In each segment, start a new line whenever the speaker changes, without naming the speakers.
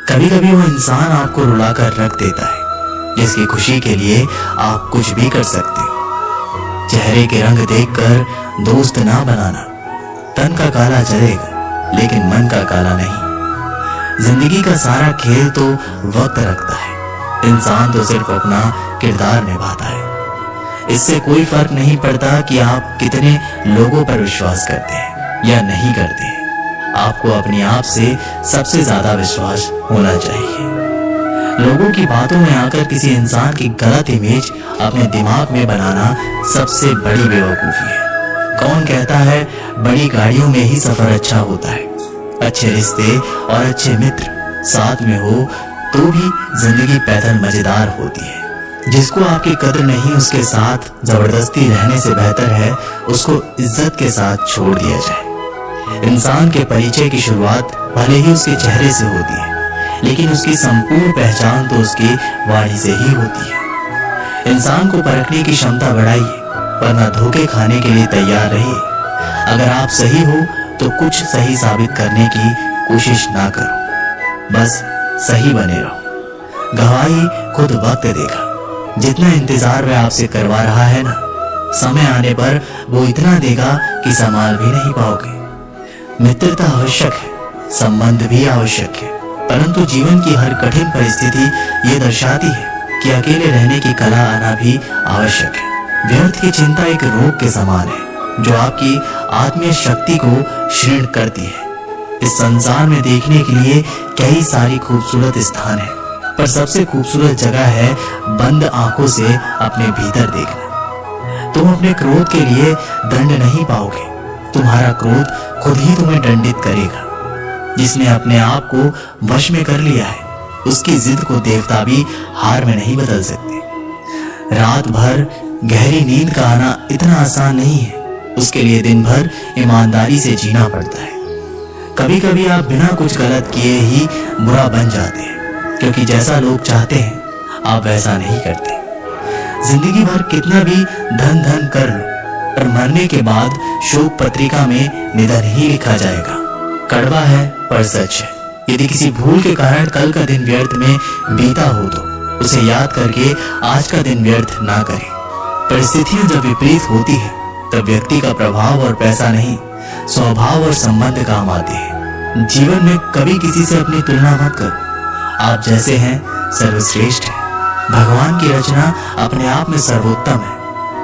कभी कभी वो इंसान आपको रुलाकर रख देता है जिसकी खुशी के लिए आप कुछ भी कर सकते हो। चेहरे के रंग देखकर दोस्त ना बनाना। तन का काला चलेगा लेकिन मन का काला नहीं। जिंदगी का सारा खेल तो वक्त रखता है, इंसान तो सिर्फ अपना किरदार निभाता है। इससे कोई फर्क नहीं पड़ता कि आप कितने लोगों पर विश्वास करते हैं या नहीं करते हैं। आपको अपने आप से सबसे ज्यादा विश्वास होना चाहिए। लोगों की बातों में आकर किसी इंसान की गलत इमेज अपने दिमाग में बनाना सबसे बड़ी बेवकूफी है। कौन कहता है बड़ी गाड़ियों में ही सफर अच्छा होता है? अच्छे रिश्ते और अच्छे मित्र साथ में हो तो भी जिंदगी पैदल मजेदार होती है। जिसको आपकी कदर नहीं उसके साथ जबरदस्ती रहने से बेहतर है उसको इज्जत के साथ छोड़ दिया जाए। इंसान के परिचय की शुरुआत भले ही उसके चेहरे से होती है, लेकिन उसकी संपूर्ण पहचान तो उसकी वाणी से ही होती है। इंसान को परखने की क्षमता बढ़ाइए, वरना धोखे खाने के लिए तैयार रहिए। अगर आप सही हो तो कुछ सही साबित करने की कोशिश ना करो, बस सही बने रहो। गवाही खुद वक्त देगा। जितना इंतजार वह आपसे करवा रहा है ना, समय आने पर वो इतना देगा कि संभाल भी नहीं पाओगे। मित्रता आवश्यक है, संबंध भी आवश्यक है, परंतु जीवन की हर कठिन परिस्थिति ये दर्शाती है कि अकेले रहने की कला आना भी आवश्यक है। व्यर्थ की चिंता एक रोग के समान है जो आपकी आत्मीय शक्ति को क्षीण करती है। इस संसार में देखने के लिए कई सारी खूबसूरत स्थान है, पर सबसे खूबसूरत जगह है बंद आंखों से अपने भीतर देखना। तुम अपने क्रोध के लिए दंड नहीं पाओगे, तुम्हारा क्रोध खुद ही तुम्हें दंडित करेगा। जिसने अपने आप को वश में कर लिया है उसकी जिद को देवता भी हार में नहीं बदल सकते। रात भर गहरी नींद का आना इतना आसान नहीं है, उसके लिए दिन भर ईमानदारी से जीना पड़ता है। कभी कभी आप बिना कुछ गलत किए ही बुरा बन जाते हैं, क्योंकि जैसा लोग चाहते हैं आप वैसा नहीं करते। जिंदगी भर कितना भी धन धन कर लो, पर मरने के बाद शोक पत्रिका में निधन ही लिखा जाएगा। कड़वा है पर सच है। यदि किसी भूल के कारण कल का दिन व्यर्थ में बीता हो तो उसे याद करके आज का दिन व्यर्थ ना करें। परिस्थितियां जब विपरीत होती है तब व्यक्ति का प्रभाव और पैसा नहीं, स्वभाव और संबंध काम आते हैं। जीवन में कभी किसी से अपनी तुलना मत करो। आप जैसे हैं सर्वश्रेष्ठ है। भगवान की रचना अपने आप में सर्वोत्तम है।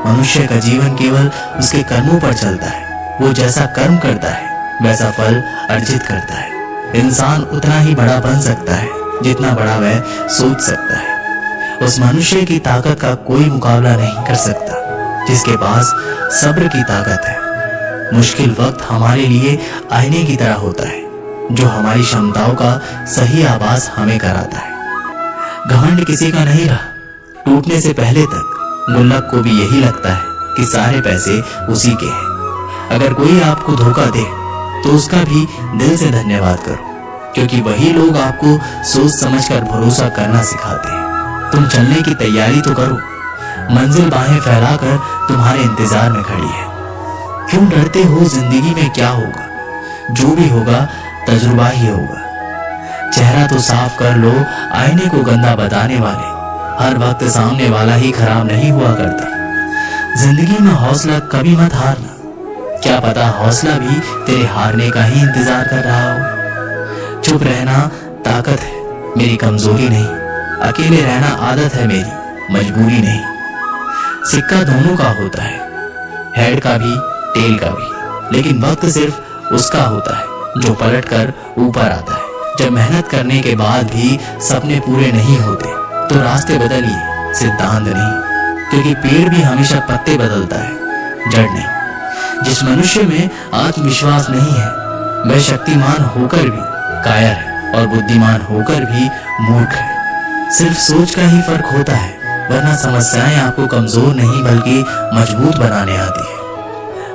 मनुष्य का जीवन केवल उसके कर्मों पर चलता है। वो जैसा कर्म करता है वैसा फल अर्जित करता है। इंसान उतना ही बड़ा बन सकता है जितना बड़ा वह सोच सकता है। उस मनुष्य की ताकत का कोई मुकाबला नहीं कर सकता जिसके पास सब्र की ताकत है। मुश्किल वक्त हमारे लिए आईने की तरह होता है जो हमारी क्षमताओं का सही आभास हमें कराता है। घमंड किसी का नहीं रहा। टूटने से पहले तक गुल्लक को भी यही लगता है कि सारे पैसे उसी के हैं। अगर कोई आपको धोखा दे तो उसका भी दिल से धन्यवाद करो, क्योंकि वही लोग आपको सोच समझकर भरोसा करना सिखाते हैं। तुम चलने की तैयारी तो करो, मंजिल बाहें फैलाकर तुम्हारे इंतजार में खड़ी है। क्यों डरते हो? जिंदगी में क्या होगा? जो भी होगा तजुर्बा ही होगा। चेहरा तो साफ कर लो, आईने को गंदा बताने वाले हर वक्त सामने वाला ही खराब नहीं हुआ करता। जिंदगी में हौसला कभी मत हारना, क्या पता हौसला भी तेरे हारने का ही इंतजार कर रहा हो। चुप रहना ताकत है, मेरी कमजोरी नहीं। अकेले रहना आदत है मेरी, मजबूरी नहीं। सिक्का दोनों का होता है, हेड का भी टेल का भी, लेकिन वक्त सिर्फ उसका होता है जो पलट कर ऊपर आता है। जब मेहनत करने के बाद भी सपने पूरे नहीं होते तो रास्ते बदलिए, सिद्धांत नहीं, क्योंकि पेड़ भी हमेशा पत्ते बदलता है, जड़ नहीं। जिस मनुष्य में आत्मविश्वास नहीं है वह शक्तिमान होकर भी कायर है और बुद्धिमान होकर भी मूर्ख है। सिर्फ सोच का ही फर्क होता है, वरना समस्याएं आपको कमजोर नहीं बल्कि मजबूत बनाने आती है।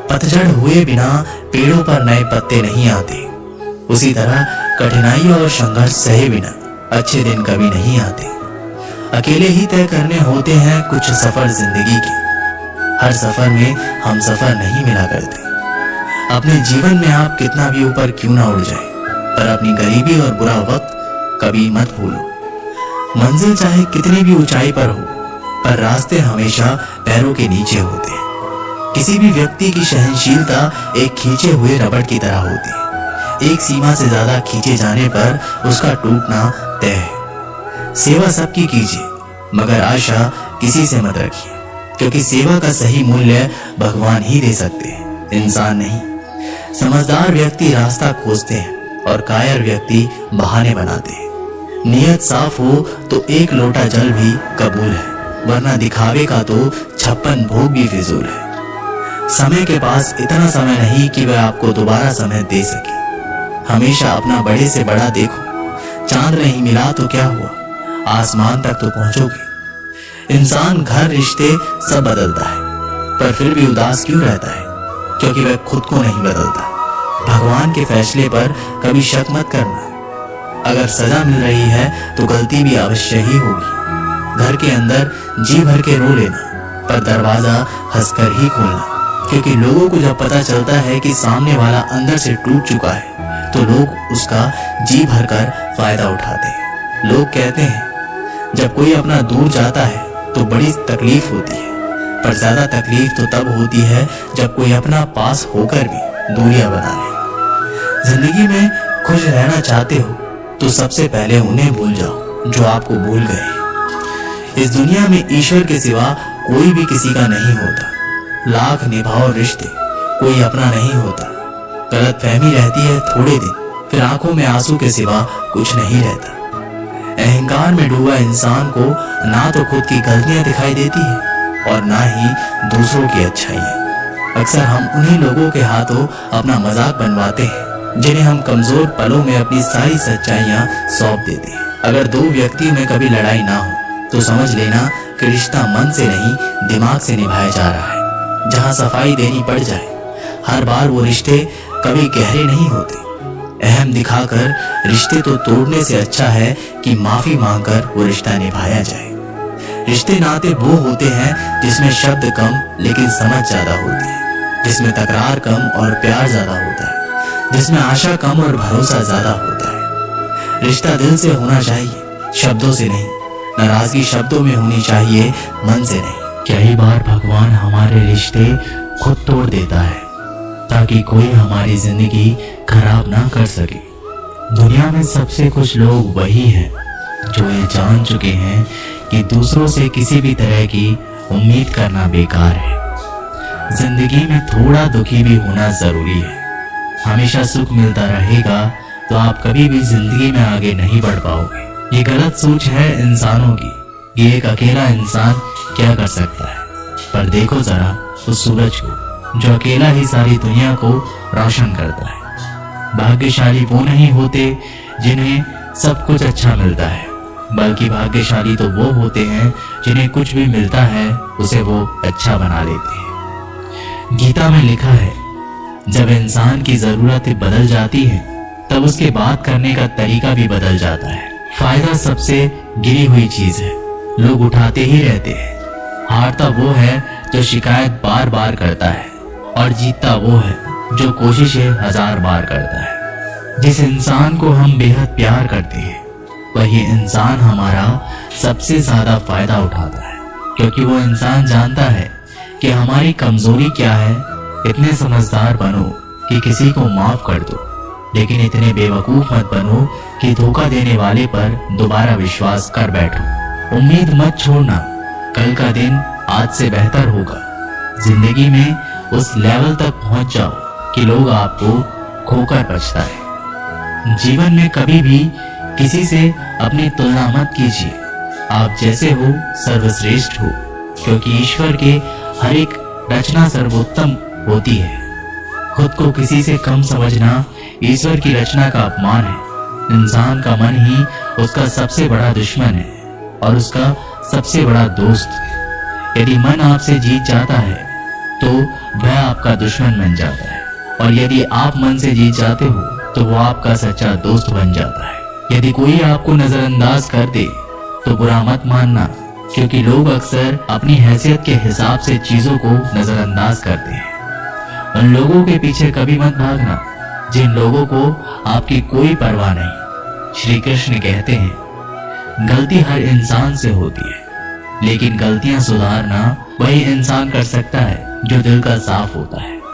पतझड़ हुए बिना पेड़ों पर नए पत्ते नहीं आते, उसी तरह कठिनाई और संघर्ष सहे बिना अच्छे दिन कभी नहीं आते। अकेले ही तय करने होते हैं कुछ सफर जिंदगी के। हर सफर में हम सफर नहीं मिला करते। अपने जीवन में आप कितना भी ऊपर क्यों ना उड़ जाए, पर अपनी गरीबी और बुरा वक्त कभी मत भूलो। मंजिल चाहे कितनी भी ऊंचाई पर हो, पर रास्ते हमेशा पैरों के नीचे होते हैं। किसी भी व्यक्ति की सहनशीलता एक खींचे हुए रबड़ की तरह होती है। एक सीमा से ज्यादा खींचे जाने पर उसका टूटना तय है। सेवा सबकी कीजिए, मगर आशा किसी से मत रखिए, क्योंकि सेवा का सही मूल्य भगवान ही दे सकते हैं, इंसान नहीं। समझदार व्यक्ति रास्ता खोजते हैं और कायर व्यक्ति बहाने बनाते हैं। नियत साफ हो तो एक लोटा जल भी कबूल है, वरना दिखावे का तो 56 भोग भी फिजूल है। समय के पास इतना समय नहीं कि वह आपको दोबारा समय दे सके। हमेशा अपना बड़े से बड़ा देखो। चांद नहीं मिला तो क्या हुआ, आसमान तक तो पहुंचोगे। इंसान, घर, रिश्ते सब बदलता है, पर फिर भी उदास क्यों रहता है? क्योंकि वह खुद को नहीं बदलता। भगवान के फैसले पर कभी शक मत करना। अगर सजा मिल रही है तो गलती भी अवश्य ही होगी। घर के अंदर जी भर के रो लेना, पर दरवाजा हंसकर ही खोलना, क्योंकि लोगों को जब पता चलता है कि सामने वाला अंदर से टूट चुका है, तो लोग उसका जी भर कर फायदा उठाते हैं। लोग कहते हैं जब कोई अपना दूर जाता है तो बड़ी तकलीफ होती है, पर ज्यादा तकलीफ तो तब होती है जब कोई अपना पास होकर भी दूरियां बना ले। जिंदगी में खुश रहना चाहते हो तो सबसे पहले उन्हें भूल जाओ जो आपको भूल गए। इस दुनिया में ईश्वर के सिवा कोई भी किसी का नहीं होता। लाख निभाओ रिश्ते, कोई अपना नहीं होता। गलत फहमी रहती है थोड़े दिन, फिर आंखों में आंसू के सिवा कुछ नहीं रहता। अहंकार में डूबा इंसान को ना तो खुद की गलतियां दिखाई देती है और ना ही दूसरों की अच्छाइयां। अक्सर हम उन्हीं लोगों के हाथों अपना मजाक बनवाते हैं जिन्हें हम कमजोर पलों में अपनी सारी सच्चाइयां सौंप देते हैं। अगर दो व्यक्तियों में कभी लड़ाई ना हो तो समझ लेना कि रिश्ता मन से नहीं दिमाग से निभाया जा रहा है। जहां सफाई देनी पड़ जाए, हर बार वो रिश्ते कभी गहरे नहीं होते। अहम दिखाकर रिश्ते तो तोड़ने से अच्छा है कि माफी मांगकर वो रिश्ता निभाया जाए। रिश्ते नाते वो होते हैं जिसमें शब्द कम लेकिन समझ ज्यादा होती है, जिसमें तकरार कम और प्यार ज्यादा होता है, जिसमें आशा कम और भरोसा ज्यादा होता है। रिश्ता दिल से होना चाहिए, शब्दों से नहीं। नाराजगी शब्दों में होनी चाहिए, मन से नहीं। कई बार भगवान हमारे रिश्ते खुद तोड़ देता है ताकि कोई हमारी जिंदगी खराब ना कर सके। दुनिया में सबसे खुश लोग वही हैं जो ये जान चुके हैं कि दूसरों से किसी भी तरह की उम्मीद करना बेकार है। जिंदगी में थोड़ा दुखी भी होना जरूरी है। हमेशा सुख मिलता रहेगा तो आप कभी भी जिंदगी में आगे नहीं बढ़ पाओगे। ये गलत सोच है इंसानों की कि एक अकेला इंसान क्या कर सकता है। पर देखो जरा उस सूरज को जो अकेला ही सारी दुनिया को रोशन करता है। भाग्यशाली वो नहीं होते जिन्हें सब कुछ अच्छा मिलता है, बल्कि भाग्यशाली तो वो होते हैं जिन्हें कुछ भी मिलता है उसे वो अच्छा बना लेते हैं। गीता में लिखा है, जब इंसान की जरूरतें बदल जाती हैं, तब उसके बात करने का तरीका भी बदल जाता है। फायदा सबसे गिरी हुई चीज है, लोग उठाते ही रहते हैं। हारता वो है जो शिकायत बार बार करता है, और जीतता वो है जो कोशिशें 1000 बार करता है। जिस इंसान को हम बेहद प्यार करते हैं, वही इंसान हमारा सबसे ज्यादा फायदा उठाता है, क्योंकि वो इंसान जानता है कि हमारी कमजोरी क्या है। इतने समझदार बनो कि किसी को माफ कर दो, लेकिन इतने बेवकूफ मत बनो कि धोखा देने वाले पर दोबारा विश्वास कर बैठो। उम्मीद मत छोड़ना, कल का दिन आज से बेहतर होगा। जिंदगी में उस लेवल तक पहुंच जाओ कि लोग आपको खोकर पछताए। जीवन में कभी भी किसी से अपनी तुलना मत कीजिए। आप जैसे हो सर्वश्रेष्ठ हो, क्योंकि ईश्वर के हर एक रचना सर्वोत्तम होती है। खुद को किसी से कम समझना ईश्वर की रचना का अपमान है। इंसान का मन ही उसका सबसे बड़ा दुश्मन है और उसका सबसे बड़ा दोस्त। यदि मन आपसे जीत जाता है तो वह आपका दुश्मन बन जाता है, और यदि आप मन से जीत जाते हो तो वो आपका सच्चा दोस्त बन जाता है। यदि कोई आपको नजरअंदाज कर दे तो बुरा मत मानना, क्योंकि लोग अक्सर अपनी हैसियत के हिसाब से चीजों को नजरअंदाज करते हैं। उन लोगों के पीछे कभी मत भागना जिन लोगों को आपकी कोई परवाह नहीं। श्री कृष्ण कहते हैं, गलती हर इंसान से होती है, लेकिन गलतियां सुधारना वही इंसान कर सकता है जो दिल का साफ होता है।